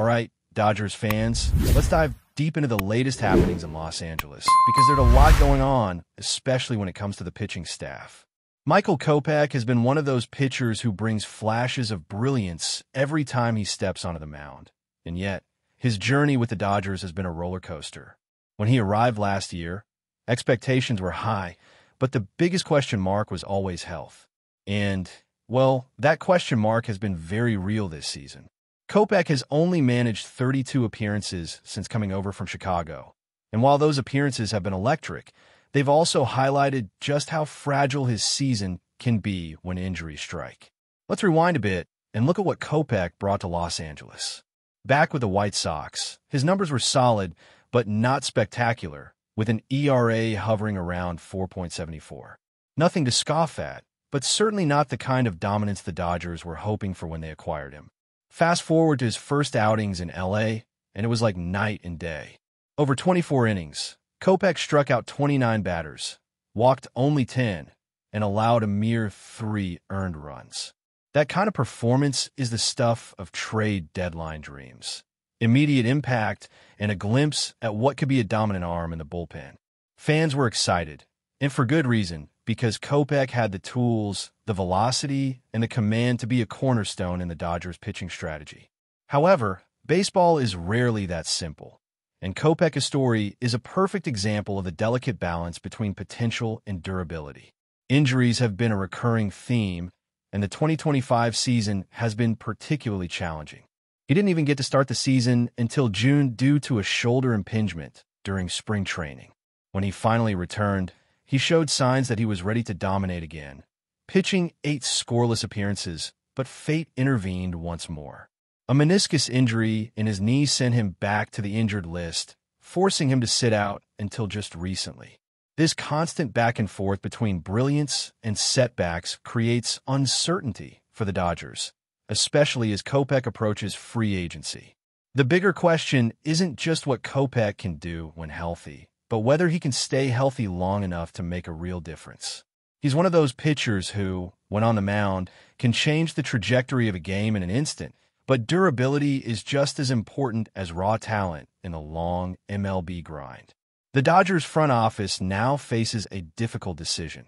All right, Dodgers fans, let's dive deep into the latest happenings in Los Angeles because there's a lot going on, especially when it comes to the pitching staff. Michael Kopech has been one of those pitchers who brings flashes of brilliance every time he steps onto the mound. And yet, his journey with the Dodgers has been a roller coaster. When he arrived last year, expectations were high, but the biggest question mark was always health. And, well, that question mark has been very real this season. Kopech has only managed 32 appearances since coming over from Chicago. And while those appearances have been electric, they've also highlighted just how fragile his season can be when injuries strike. Let's rewind a bit and look at what Kopech brought to Los Angeles. Back with the White Sox, his numbers were solid, but not spectacular, with an ERA hovering around 4.74. Nothing to scoff at, but certainly not the kind of dominance the Dodgers were hoping for when they acquired him. Fast forward to his first outings in LA, and it was like night and day. Over 24 innings, Kopech struck out 29 batters, walked only 10, and allowed a mere 3 earned runs. That kind of performance is the stuff of trade deadline dreams. Immediate impact and a glimpse at what could be a dominant arm in the bullpen. Fans were excited, and for good reason, because Kopech had the tools, the velocity, and the command to be a cornerstone in the Dodgers' pitching strategy. However, baseball is rarely that simple, and Kopech's story is a perfect example of the delicate balance between potential and durability. Injuries have been a recurring theme, and the 2025 season has been particularly challenging. He didn't even get to start the season until June due to a shoulder impingement during spring training. When he finally returned, he showed signs that he was ready to dominate again, pitching 8 scoreless appearances, but fate intervened once more. A meniscus injury in his knee sent him back to the injured list, forcing him to sit out until just recently. This constant back and forth between brilliance and setbacks creates uncertainty for the Dodgers, especially as Kopech approaches free agency. The bigger question isn't just what Kopech can do when healthy, but whether he can stay healthy long enough to make a real difference. He's one of those pitchers who, when on the mound, can change the trajectory of a game in an instant, but durability is just as important as raw talent in the long MLB grind. The Dodgers front office now faces a difficult decision.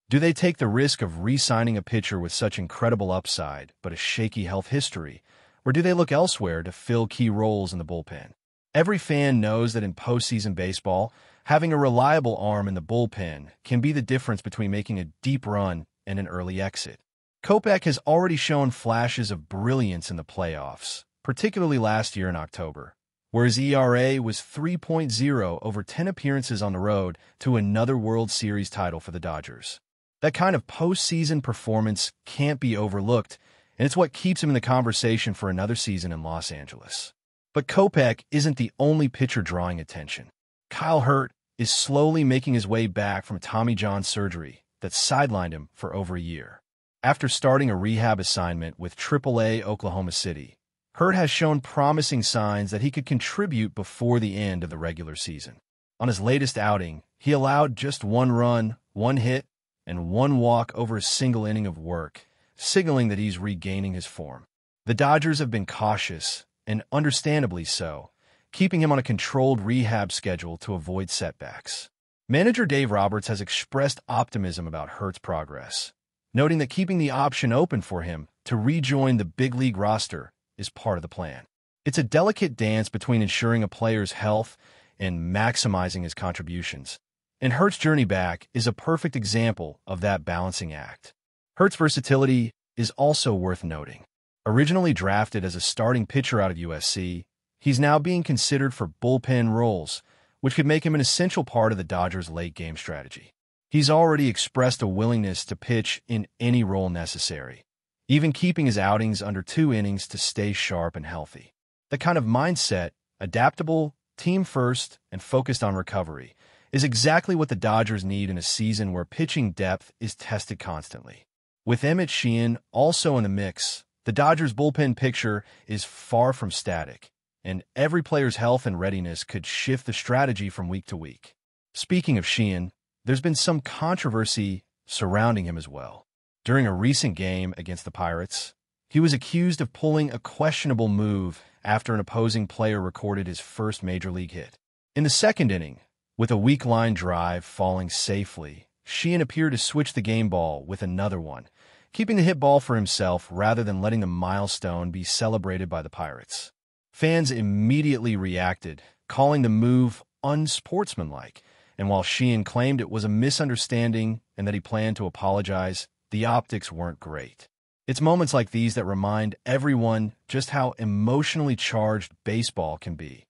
Do they take the risk of re-signing a pitcher with such incredible upside but a shaky health history, or do they look elsewhere to fill key roles in the bullpen? Every fan knows that in postseason baseball, having a reliable arm in the bullpen can be the difference between making a deep run and an early exit. Kopech has already shown flashes of brilliance in the playoffs, particularly last year in October, where his ERA was 3.0 over 10 appearances on the road to another World Series title for the Dodgers. That kind of postseason performance can't be overlooked, and it's what keeps him in the conversation for another season in Los Angeles. But Kopech isn't the only pitcher drawing attention. Kyle Hurt is slowly making his way back from Tommy John surgery that sidelined him for over a year. After starting a rehab assignment with AAA Oklahoma City, Hurt has shown promising signs that he could contribute before the end of the regular season. On his latest outing, he allowed just 1 run, 1 hit, and 1 walk over a single inning of work, signaling that he's regaining his form. The Dodgers have been cautious, and understandably so, keeping him on a controlled rehab schedule to avoid setbacks. Manager Dave Roberts has expressed optimism about Hurt's progress, noting that keeping the option open for him to rejoin the big league roster is part of the plan. It's a delicate dance between ensuring a player's health and maximizing his contributions, and Hurt's journey back is a perfect example of that balancing act. Hurt's versatility is also worth noting. Originally drafted as a starting pitcher out of USC, he's now being considered for bullpen roles, which could make him an essential part of the Dodgers' late-game strategy. He's already expressed a willingness to pitch in any role necessary, even keeping his outings under 2 innings to stay sharp and healthy. The kind of mindset, adaptable, team-first, and focused on recovery, is exactly what the Dodgers need in a season where pitching depth is tested constantly. With Emmett Sheehan also in the mix, the Dodgers' bullpen picture is far from static, and every player's health and readiness could shift the strategy from week to week. Speaking of Sheehan, there's been some controversy surrounding him as well. During a recent game against the Pirates, he was accused of pulling a questionable move after an opposing player recorded his first major league hit. In the second inning, with a weak line drive falling safely, Sheehan appeared to switch the game ball with another one, keeping the hit ball for himself rather than letting the milestone be celebrated by the Pirates. Fans immediately reacted, calling the move unsportsmanlike, and while Sheehan claimed it was a misunderstanding and that he planned to apologize, the optics weren't great. It's moments like these that remind everyone just how emotionally charged baseball can be.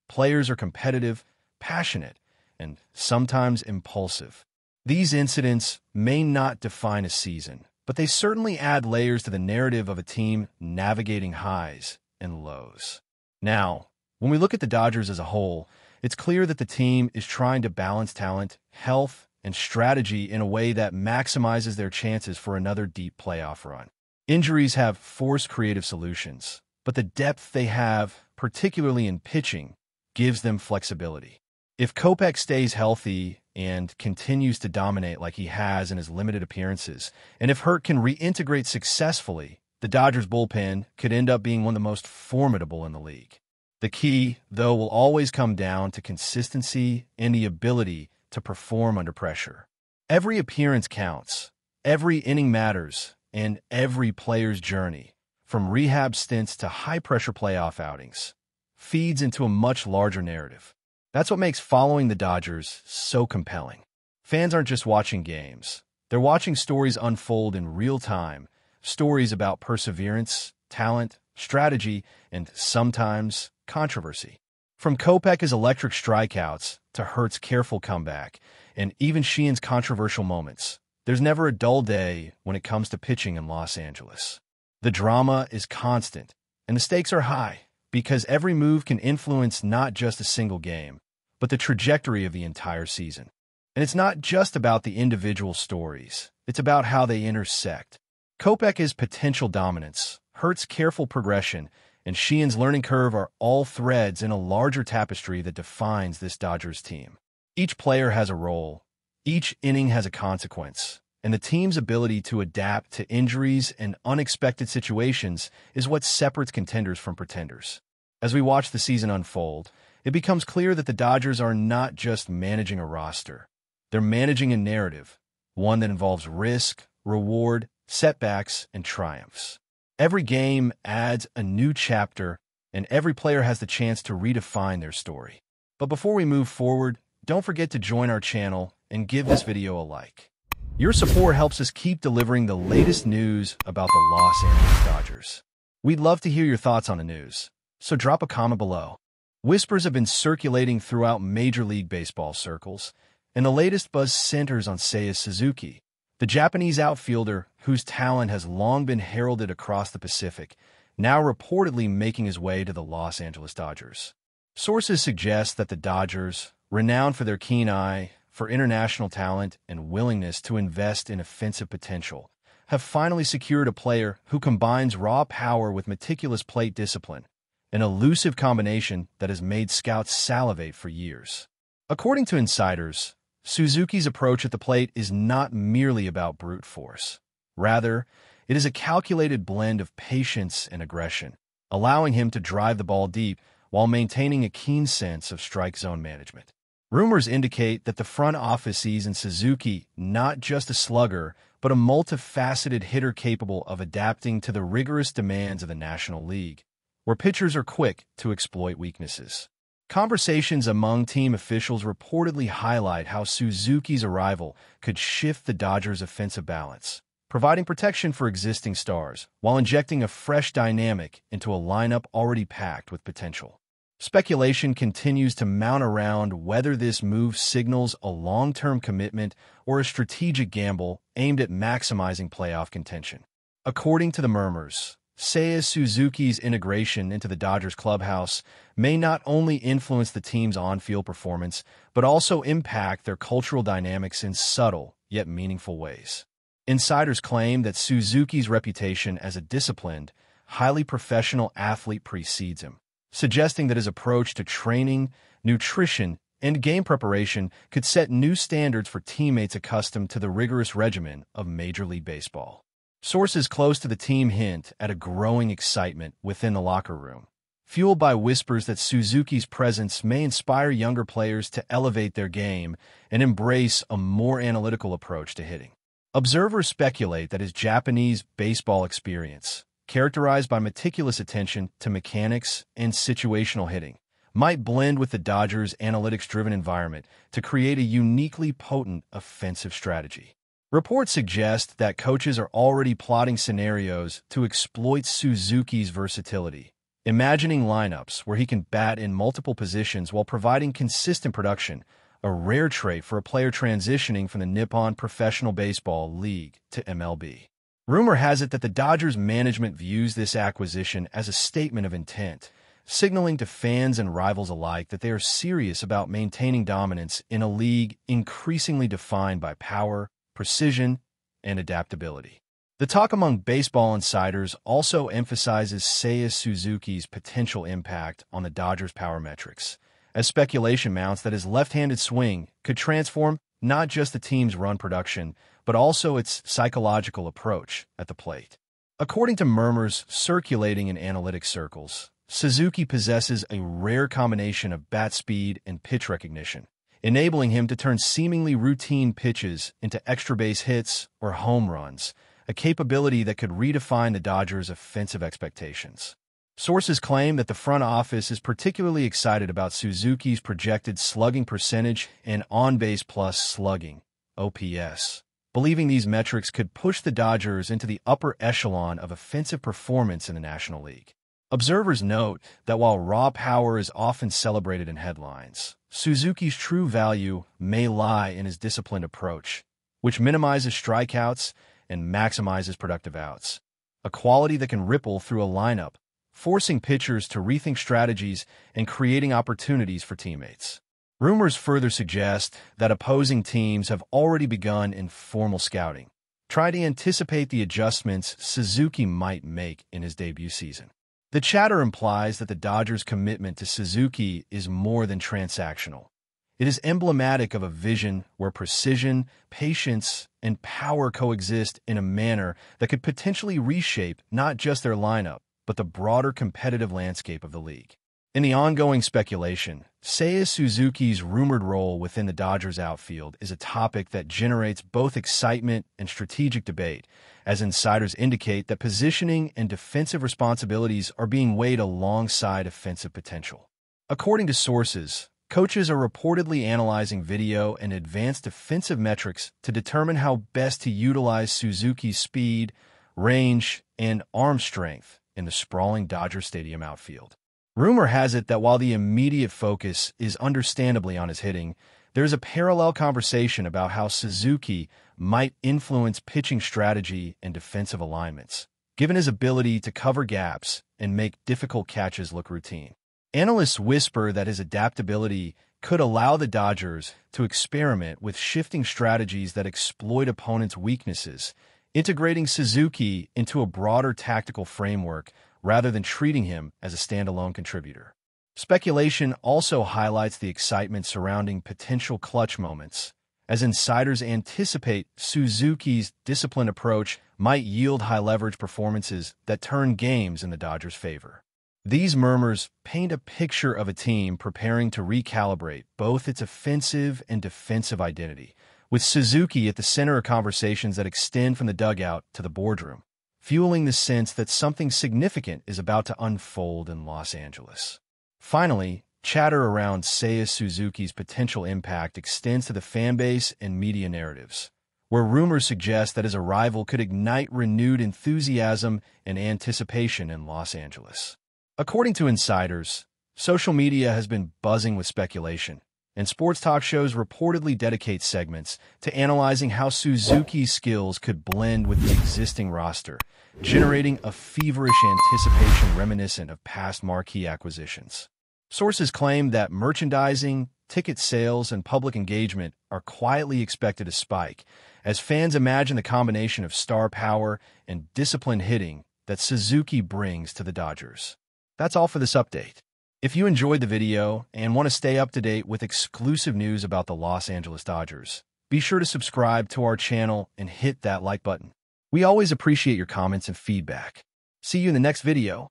Players are competitive, passionate, and sometimes impulsive. These incidents may not define a season, but they certainly add layers to the narrative of a team navigating highs and lows. Now, when we look at the Dodgers as a whole, it's clear that the team is trying to balance talent, health, and strategy in a way that maximizes their chances for another deep playoff run. Injuries have forced creative solutions, but the depth they have, particularly in pitching, gives them flexibility. If Kopech stays healthy and continues to dominate like he has in his limited appearances, and if Hurt can reintegrate successfully, the Dodgers bullpen could end up being one of the most formidable in the league. The key, though, will always come down to consistency and the ability to perform under pressure. Every appearance counts, every inning matters, and every player's journey, from rehab stints to high-pressure playoff outings, feeds into a much larger narrative. That's what makes following the Dodgers so compelling. Fans aren't just watching games. They're watching stories unfold in real time, stories about perseverance, talent, strategy, and sometimes controversy. From Kopech's electric strikeouts to Hurt's careful comeback, and even Sheehan's controversial moments, there's never a dull day when it comes to pitching in Los Angeles. The drama is constant, and the stakes are high, because every move can influence not just a single game, but the trajectory of the entire season. And it's not just about the individual stories, it's about how they intersect. Kopech's potential dominance, Hurt's careful progression, and Sheehan's learning curve are all threads in a larger tapestry that defines this Dodgers team. Each player has a role, each inning has a consequence, and the team's ability to adapt to injuries and unexpected situations is what separates contenders from pretenders. As we watch the season unfold, it becomes clear that the Dodgers are not just managing a roster. They're managing a narrative, one that involves risk, reward, setbacks, and triumphs. Every game adds a new chapter, and every player has the chance to redefine their story. But before we move forward, don't forget to join our channel and give this video a like. Your support helps us keep delivering the latest news about the Los Angeles Dodgers. We'd love to hear your thoughts on the news, so drop a comment below. Whispers have been circulating throughout Major League Baseball circles, and the latest buzz centers on SEIYA SUZUKI, the Japanese outfielder whose talent has long been heralded across the Pacific, now reportedly making his way to the Los Angeles Dodgers. Sources suggest that the Dodgers, renowned for their keen eye for international talent and willingness to invest in offensive potential, have finally secured a player who combines raw power with meticulous plate discipline, an elusive combination that has made scouts salivate for years. According to insiders, Suzuki's approach at the plate is not merely about brute force. Rather, it is a calculated blend of patience and aggression, allowing him to drive the ball deep while maintaining a keen sense of strike zone management. Rumors indicate that the front office sees in Suzuki not just a slugger, but a multifaceted hitter capable of adapting to the rigorous demands of the National League, where pitchers are quick to exploit weaknesses. Conversations among team officials reportedly highlight how Suzuki's arrival could shift the Dodgers' offensive balance, providing protection for existing stars while injecting a fresh dynamic into a lineup already packed with potential. Speculation continues to mount around whether this move signals a long-term commitment or a strategic gamble aimed at maximizing playoff contention. According to the murmurs, SEIYA SUZUKI's integration into the Dodgers clubhouse may not only influence the team's on-field performance, but also impact their cultural dynamics in subtle yet meaningful ways. Insiders claim that Suzuki's reputation as a disciplined, highly professional athlete precedes him, suggesting that his approach to training, nutrition, and game preparation could set new standards for teammates accustomed to the rigorous regimen of Major League Baseball. Sources close to the team hint at a growing excitement within the locker room. fueled by whispers that Suzuki's presence may inspire younger players to elevate their game and embrace a more analytical approach to hitting. Observers speculate that his Japanese baseball experience, characterized by meticulous attention to mechanics and situational hitting, might blend with the Dodgers' analytics-driven environment to create a uniquely potent offensive strategy. Reports suggest that coaches are already plotting scenarios to exploit Suzuki's versatility, imagining lineups where he can bat in multiple positions while providing consistent production, a rare trait for a player transitioning from the Nippon Professional Baseball League to MLB. Rumor has it that the Dodgers management views this acquisition as a statement of intent, signaling to fans and rivals alike that they are serious about maintaining dominance in a league increasingly defined by power, precision, and adaptability. The talk among baseball insiders also emphasizes Seiya Suzuki's potential impact on the Dodgers' power metrics, as speculation mounts that his left-handed swing could transform not just the team's run production, but also its psychological approach at the plate. According to murmurs circulating in analytics circles, Suzuki possesses a rare combination of bat speed and pitch recognition, enabling him to turn seemingly routine pitches into extra base hits or home runs, a capability that could redefine the Dodgers' offensive expectations. Sources claim that the front office is particularly excited about Suzuki's projected slugging percentage and on-base plus slugging, OPS, believing these metrics could push the Dodgers into the upper echelon of offensive performance in the National League. Observers note that while raw power is often celebrated in headlines, Suzuki's true value may lie in his disciplined approach, which minimizes strikeouts and maximizes productive outs, a quality that can ripple through a lineup, forcing pitchers to rethink strategies and creating opportunities for teammates. Rumors further suggest that opposing teams have already begun informal scouting, trying to anticipate the adjustments Suzuki might make in his debut season. The chatter implies that the Dodgers' commitment to Suzuki is more than transactional. It is emblematic of a vision where precision, patience, and power coexist in a manner that could potentially reshape not just their lineup, but the broader competitive landscape of the league. In the ongoing speculation, Seiya Suzuki's rumored role within the Dodgers outfield is a topic that generates both excitement and strategic debate, as insiders indicate that positioning and defensive responsibilities are being weighed alongside offensive potential. According to sources, coaches are reportedly analyzing video and advanced defensive metrics to determine how best to utilize Suzuki's speed, range, and arm strength in the sprawling Dodger Stadium outfield. Rumor has it that while the immediate focus is understandably on his hitting, there is a parallel conversation about how Suzuki might influence pitching strategy and defensive alignments, given his ability to cover gaps and make difficult catches look routine. Analysts whisper that his adaptability could allow the Dodgers to experiment with shifting strategies that exploit opponents' weaknesses, integrating Suzuki into a broader tactical framework rather than treating him as a standalone contributor. Speculation also highlights the excitement surrounding potential clutch moments, as insiders anticipate Suzuki's disciplined approach might yield high-leverage performances that turn games in the Dodgers' favor. These murmurs paint a picture of a team preparing to recalibrate both its offensive and defensive identity, with Suzuki at the center of conversations that extend from the dugout to the boardroom, fueling the sense that something significant is about to unfold in Los Angeles. Finally, chatter around Seiya Suzuki's potential impact extends to the fanbase and media narratives, where rumors suggest that his arrival could ignite renewed enthusiasm and anticipation in Los Angeles. According to insiders, social media has been buzzing with speculation, and sports talk shows reportedly dedicate segments to analyzing how Suzuki's skills could blend with the existing roster, generating a feverish anticipation reminiscent of past marquee acquisitions. Sources claim that merchandising, ticket sales, and public engagement are quietly expected to spike, as fans imagine the combination of star power and disciplined hitting that Suzuki brings to the Dodgers. That's all for this update. If you enjoyed the video and want to stay up to date with exclusive news about the Los Angeles Dodgers, be sure to subscribe to our channel and hit that like button. We always appreciate your comments and feedback. See you in the next video.